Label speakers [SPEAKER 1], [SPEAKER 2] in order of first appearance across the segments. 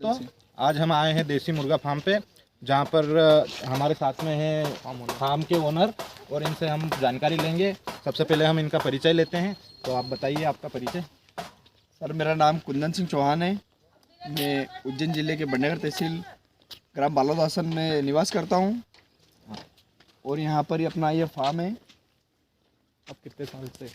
[SPEAKER 1] तो आज हम आए हैं देसी मुर्गा फार्म पे, जहाँ पर हमारे साथ में है फार्म के ओनर और इनसे हम जानकारी लेंगे। सबसे पहले हम इनका परिचय लेते हैं। तो आप बताइए आपका परिचय।
[SPEAKER 2] सर, मेरा नाम कुंदन सिंह चौहान है। मैं उज्जैन जिले के बंडेगर तहसील ग्राम बालोदासन में निवास करता हूँ और यहाँ पर ही अपना ये फार्म है।
[SPEAKER 1] आप कितने साल से?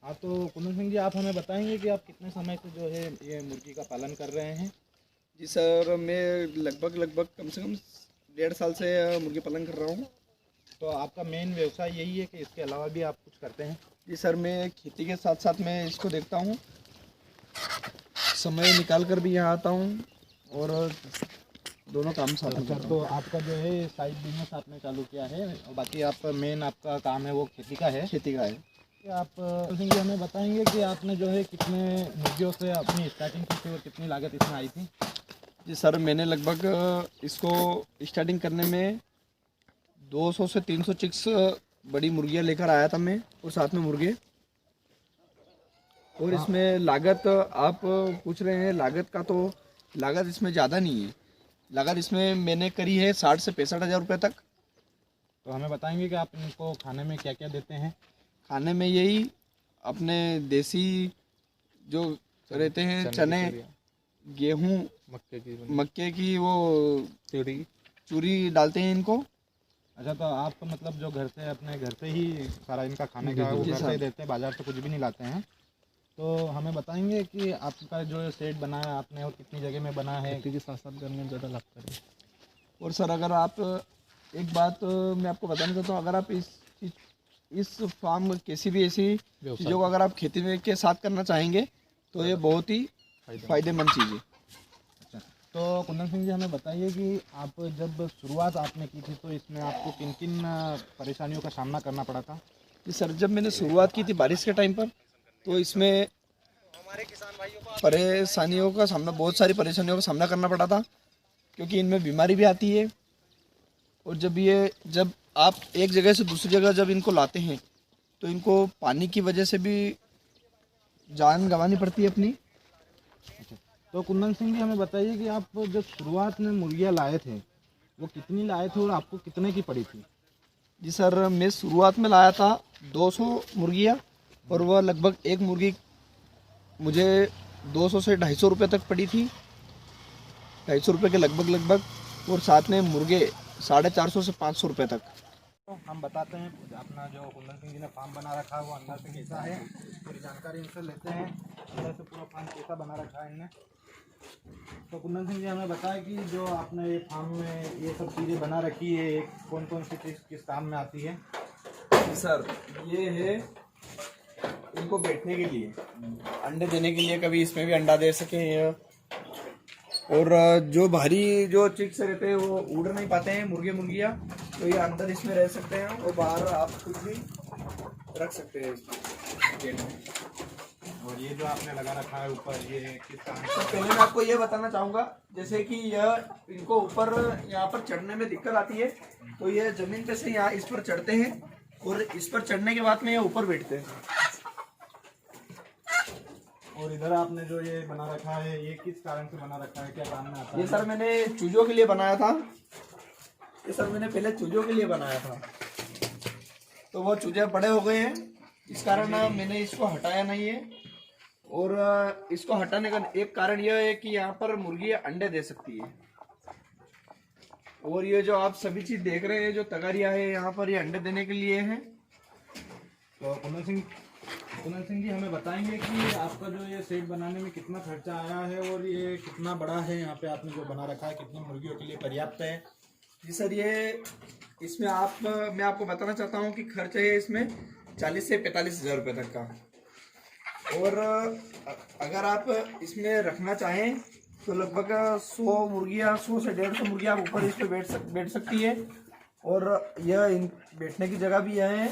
[SPEAKER 1] हाँ, तो कुंदन सिंह जी, आप हमें बताएंगे कि आप कितने समय से जो है ये मुर्गी का पालन कर रहे हैं?
[SPEAKER 2] जी सर, मैं लगभग कम से कम 1.5 साल से मुर्गी पालन कर रहा हूँ।
[SPEAKER 1] तो आपका मेन व्यवसाय यही है कि इसके अलावा भी आप कुछ करते हैं?
[SPEAKER 2] जी सर, मैं खेती के साथ साथ मैं इसको देखता हूँ, समय निकाल कर भी यहाँ आता हूँ और दोनों काम साथ में करता हूँ।
[SPEAKER 1] तो आपका जो है साइड बिजनेस आपने चालू किया है और बाकी आप मेन आपका काम है वो खेती का है?
[SPEAKER 2] खेती का है।
[SPEAKER 1] कि आप सिंह जी हमें बताएंगे कि आपने जो है कितने मुर्गियों से अपनी स्टार्टिंग की थी और कितनी लागत इसमें आई थी?
[SPEAKER 2] जी सर, मैंने लगभग इसको स्टार्टिंग करने में 200 से 300 चिक्स बड़ी मुर्गियाँ लेकर आया था मैं और साथ में मुर्गे। और इसमें लागत आप पूछ रहे हैं, लागत इसमें ज़्यादा नहीं है। लागत इसमें मैंने करी है 60 से 65 हज़ार रुपये तक।
[SPEAKER 1] तो हमें बताएंगे कि आप इनको खाने में क्या क्या देते हैं?
[SPEAKER 2] खाने में यही अपने देसी जो रहते हैं, चने, गेहूँ, मक्के की वो चूरी डालते हैं इनको।
[SPEAKER 1] अच्छा, तो आप तो मतलब जो घर से अपने घर से ही सारा इनका खाने का वो घर से ही देते हैं, बाजार से कुछ भी नहीं लाते हैं? तो हमें बताएंगे कि आपका जो सेट बनाया आपने और कितनी जगह में बना है?
[SPEAKER 2] के साथ साथ करने में ज़्यादा लगता है। और सर, अगर आप एक बात मैं आपको बताना चाहता हूँ, अगर आप इस फार्म किसी भी ऐसी चीज़ों को अगर आप खेती में के साथ करना चाहेंगे तो ये बहुत ही फायदेमंद चीज़ है।
[SPEAKER 1] अच्छा, तो कुंदन सिंह जी हमें बताइए कि आप जब शुरुआत आपने की थी तो इसमें आपको किन किन परेशानियों का सामना करना पड़ा था?
[SPEAKER 2] जी सर, जब मैंने शुरुआत की थी बारिश के टाइम पर, तो इसमें बहुत सारी परेशानियों का सामना करना पड़ा था, क्योंकि इनमें बीमारी भी आती है। और जब आप एक जगह से दूसरी जगह जब इनको लाते हैं तो इनको पानी की वजह से भी जान गंवानी पड़ती है अपनी।
[SPEAKER 1] अच्छा, तो कुंदन सिंह जी हमें बताइए कि आप जब शुरुआत में मुर्गियाँ लाए थे वो कितनी लाए थे और आपको कितने की पड़ी थी?
[SPEAKER 2] जी सर, मैं शुरुआत में लाया था 200 मुर्गियाँ और वह लगभग एक मुर्गी मुझे 200 से 250 रुपये तक पड़ी थी, 250 रुपये के लगभग। और साथ में मुर्गे 450 से 500 रुपये तक।
[SPEAKER 1] तो हम बताते हैं अपना जो कुंदन सिंह जी ने फार्म बना रखा है वो अंदर से कैसा है, पूरी जानकारी इनसे लेते हैं। अंदर से पूरा फार्म कैसा बना रखा है इनने। तो कुंदन सिंह जी हमें बताएं कि जो आपने ये फार्म में ये सब चीज़ें बना रखी है, कौन कौन सी चीज़ किस काम में आती है?
[SPEAKER 2] सर, ये है इनको बैठने के लिए, अंडे देने के लिए, कभी इसमें भी अंडा दे सके। और जो भारी जो चिक्स रहते हैं वो उड़ नहीं पाते हैं, मुर्गियाँ, तो ये अंदर इसमें रह सकते हैं और बाहर आप कुछ भी रख सकते हैं इसमें।
[SPEAKER 1] और ये जो आपने लगा रखा है ऊपर, ये किस काम
[SPEAKER 2] तो पहले मैं आपको ये बताना चाहूँगा, जैसे कि यह इनको ऊपर यहाँ पर चढ़ने में दिक्कत आती है, तो ये ज़मीन पे से यहाँ इस पर चढ़ते हैं और इस पर चढ़ने के बाद में ये ऊपर बैठते हैं।
[SPEAKER 1] और इधर आपने जो ये बना रखा है ये किस कारण से बना रखा है, क्या काम में आता है?
[SPEAKER 2] ये सर मैंने चूजों के लिए बनाया था। ये सर मैंने पहले चूजों के लिए बनाया था, तो वो चूजे बड़े हो गए हैं, इस कारण मैंने इसको हटाया नहीं है। और इसको हटाने का एक कारण यह है कि यहाँ पर मुर्गी अंडे दे सकती है। और ये जो आप सभी चीज देख रहे हैं, जो तगारियाँ है यहाँ पर, ये अंडे देने के लिए है।
[SPEAKER 1] तो कुंदन सिंह जी हमें बताएंगे कि आपका जो ये सेट बनाने में कितना खर्चा आया है और ये कितना बड़ा है, यहाँ पे आपने जो बना रखा है कितनी मुर्गियों के लिए पर्याप्त है?
[SPEAKER 2] जी सर, ये इसमें मैं आपको बताना चाहता हूँ कि खर्च है इसमें 40 से 45 हज़ार रुपये तक का। और अगर आप इसमें रखना चाहें तो लगभग 100 से 150 मुर्गियाँ आप ऊपर इस पर बैठ सकती है। और यह बैठने की जगह भी है,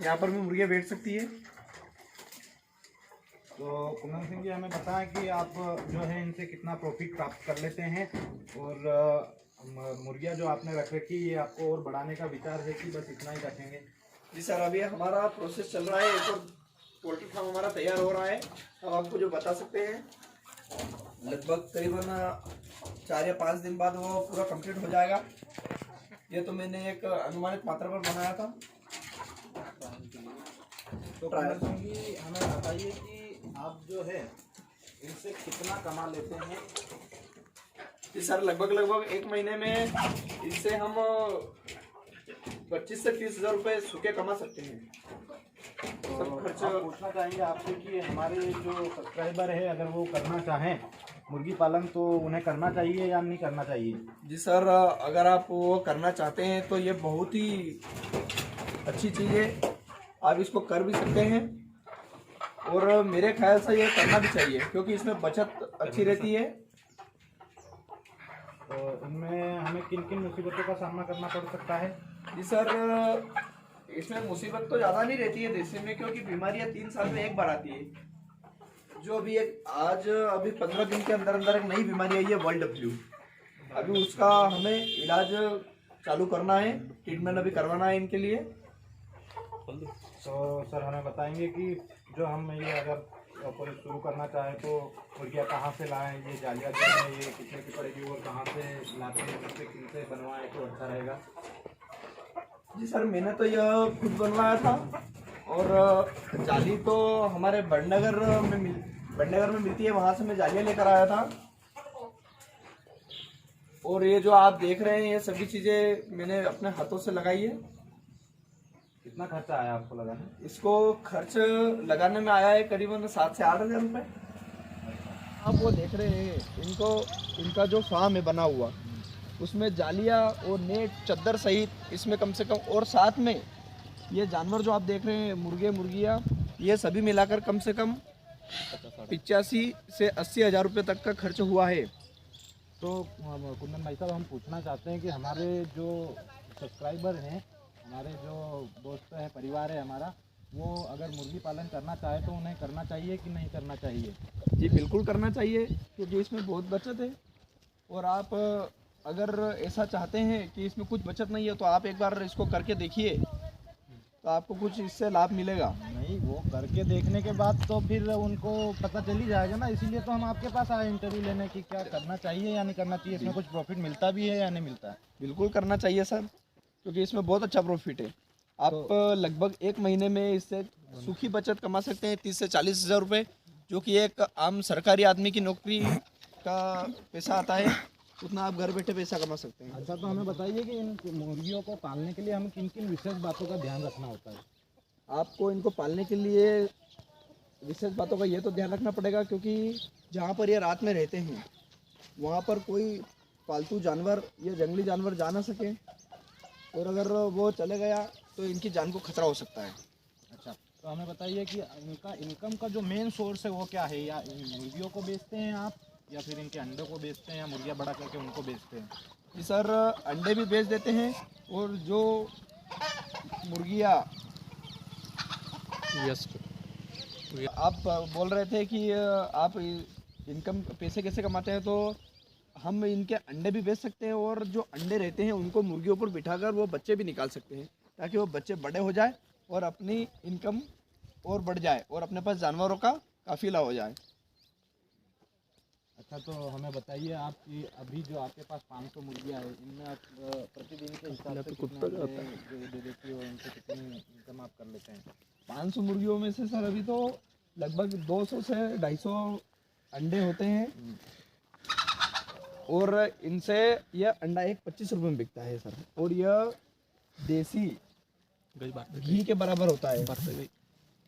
[SPEAKER 2] यहाँ पर भी मुर्गियाँ बैठ सकती है।
[SPEAKER 1] तो कुंदन सिंह जी हमें बताएं कि आप जो है इनसे कितना प्रॉफिट प्राप्त कर लेते हैं और मुर्गियाँ जो आपने रख रखी ये आपको और बढ़ाने का विचार है कि बस इतना ही रखेंगे?
[SPEAKER 2] जी सर, अभी हमारा प्रोसेस चल रहा है, एक और पोल्ट्री फार्म हमारा तैयार हो रहा है, हम आपको जो बता सकते हैं। लगभग करीबन 4 या 5 दिन बाद वो पूरा कंप्लीट हो जाएगा। ये तो मैंने एक अनुमानित मात्रा पर बनाया था।
[SPEAKER 1] तो कुंदन सिंह जी हमें बताइए कि आप जो है इनसे कितना कमा लेते हैं?
[SPEAKER 2] जी सर, लगभग 1 महीने में इससे हम 25 से 30 हज़ार रुपये सूखे कमा सकते हैं।
[SPEAKER 1] तो
[SPEAKER 2] सब खर्च
[SPEAKER 1] आप पूछना चाहेंगे आपसे कि हमारे जो सब्सक्राइबर है अगर वो करना चाहें मुर्गी पालन तो उन्हें करना चाहिए या नहीं करना चाहिए?
[SPEAKER 2] जी सर, अगर आप वो करना चाहते हैं तो ये बहुत ही अच्छी चीज़ है। आप इसको कर भी सकते हैं और मेरे ख्याल से ये करना भी चाहिए क्योंकि इसमें बचत अच्छी रहती है।
[SPEAKER 1] तो इनमें हमें किन किन मुसीबतों का सामना करना पड़ सकता है?
[SPEAKER 2] जी सर, इसमें मुसीबत तो ज़्यादा नहीं रहती है देसी में, क्योंकि बीमारियां 3 साल में एक बार आती है। जो अभी अभी 15 दिन के अंदर अंदर एक नई बीमारी आई है, वर्ल्ड फ्लू। अभी उसका हमें इलाज चालू करना है, ट्रीटमेंट अभी करवाना है इनके लिए।
[SPEAKER 1] तो सर हमें बताएंगे कि जो हम ये अगर कोई शुरू करना चाहे तो मुर्गियाँ कहाँ से लाएं, ये जालिया जो है ये कितने की पड़ेगी और कहाँ से लाते हैं, किससे किनसे बनवाएं तो अच्छा रहेगा?
[SPEAKER 2] जी सर, मैंने तो यह खुद बनवाया था और जाली तो हमारे बड़नगर में मिलती है, वहाँ से मैं जालियाँ लेकर आया था। और ये जो आप देख रहे हैं ये सभी चीज़ें मैंने अपने हाथों से लगाई है।
[SPEAKER 1] कितना खर्चा आया आपको लगाने?
[SPEAKER 2] इसको खर्च लगाने में आया है करीबन 7 से 8 हज़ार रुपये। आप वो देख रहे हैं इनका जो फार्म है बना हुआ, उसमें जालियाँ और नेट चद्दर सहित इसमें कम से कम, और साथ में ये जानवर जो आप देख रहे हैं मुर्गे मुर्गियाँ, ये सभी मिलाकर कम से कम 85 से 80 हज़ार रुपये तक का खर्च हुआ है।
[SPEAKER 1] तो कुंदन भाई साहब हम पूछना चाहते हैं कि हमारे जो सब्सक्राइबर हैं, हमारे जो दोस्त है, परिवार है हमारा, वो अगर मुर्गी पालन करना चाहे तो उन्हें करना चाहिए कि नहीं करना चाहिए?
[SPEAKER 2] जी बिल्कुल करना चाहिए क्योंकि इसमें बहुत बचत है। और आप अगर ऐसा चाहते हैं कि इसमें कुछ बचत नहीं है तो आप एक बार इसको करके देखिए, तो आपको कुछ इससे लाभ मिलेगा।
[SPEAKER 1] नहीं, वो करके देखने के बाद तो फिर उनको पता चल ही जाएगा ना, इसीलिए तो हम आपके पास आए इंटरव्यू लेने की क्या करना चाहिए या नहीं करना चाहिए, इसमें कुछ प्रॉफिट मिलता भी है या नहीं मिलता है?
[SPEAKER 2] बिल्कुल करना चाहिए सर, क्योंकि इसमें बहुत अच्छा प्रॉफिट है। आप लगभग 1 महीने में इससे सूखी बचत कमा सकते हैं 30 से 40 हज़ार रुपये, जो कि एक आम सरकारी आदमी की नौकरी का पैसा आता है, उतना आप घर बैठे पैसा कमा सकते हैं।
[SPEAKER 1] अच्छा, तो हमें बताइए कि इन मुर्गियों को पालने के लिए हमें किन किन विशेष बातों का ध्यान रखना होता है?
[SPEAKER 2] आपको इनको पालने के लिए विशेष बातों का ये तो ध्यान रखना पड़ेगा, क्योंकि जहाँ पर ये रात में रहते हैं वहाँ पर कोई पालतू जानवर या जंगली जानवर जा ना सके, और अगर वो चले गया तो इनकी जान को खतरा हो सकता है।
[SPEAKER 1] अच्छा, तो हमें बताइए कि इनका इनकम का जो मेन सोर्स है वो क्या है? या इन मुर्गियों को बेचते हैं आप, या फिर इनके अंडों को बेचते हैं, या मुर्गियाँ बड़ा करके उनको बेचते हैं?
[SPEAKER 2] जी सर, अंडे भी बेच देते हैं, और जो मुर्गियाँ आप बोल रहे थे कि आप इनकम पैसे कैसे कमाते हैं, तो हम इनके अंडे भी बेच सकते हैं, और जो अंडे रहते हैं उनको मुर्गियों पर बिठाकर वो बच्चे भी निकाल सकते हैं, ताकि वो बच्चे बड़े हो जाए और अपनी इनकम और बढ़ जाए और अपने पास जानवरों का काफिला हो जाए।
[SPEAKER 1] अच्छा, तो हमें बताइए आपकी अभी जो आपके पास 500 मुर्गियाँ है, इनमें आप प्रतिदिन के हिसाब से कितने अंडे दे देती है और उनसे कितनी इनकम आप कर लेते हैं?
[SPEAKER 2] 500 मुर्गियों में से सर अभी तो लगभग 200 से 250 अंडे होते हैं, और इनसे यह अंडा एक 25 रुपये में बिकता है सर, और यह देसी घी के बराबर होता है,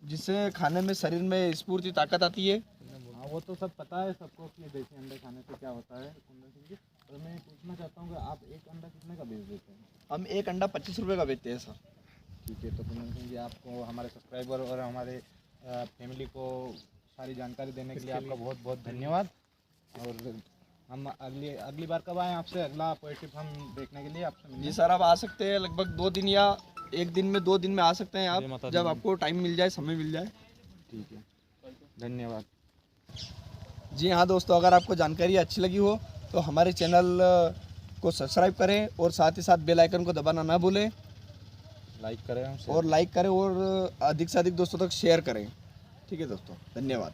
[SPEAKER 2] जिससे खाने में शरीर में स्फूर्ति ताकत आती है।
[SPEAKER 1] हाँ, वो तो सब पता है सबको कि देसी अंडे खाने से क्या होता है कुंदन सिंह जी। तो मैं पूछना चाहता हूँ कि आप एक अंडा कितने का बेच देते हैं?
[SPEAKER 2] हम एक अंडा 25 रुपये का बेचते हैं सर।
[SPEAKER 1] ठीक है, तो कुंदन सिंह जी आपको, हमारे सब्सक्राइबर और हमारे फैमिली को सारी जानकारी देने के लिए आपका बहुत बहुत धन्यवाद। और हम अगली बार कब आएँ आपसे अगला पोएट्री फार्म देखने के लिए आपसे मिलने?
[SPEAKER 2] जी सर, आप आ सकते हैं लगभग 2 दिन या 1 दिन में 2 दिन में आ सकते हैं आप, जब आपको टाइम मिल जाए, समय मिल जाए।
[SPEAKER 1] ठीक है, धन्यवाद।
[SPEAKER 2] जी हाँ दोस्तों, अगर आपको जानकारी अच्छी लगी हो तो हमारे चैनल को सब्सक्राइब करें, और साथ ही साथ बेल आइकन को दबाना ना भूलें।
[SPEAKER 1] लाइक करें
[SPEAKER 2] और अधिक से अधिक दोस्तों तक शेयर करें। ठीक है दोस्तों, धन्यवाद।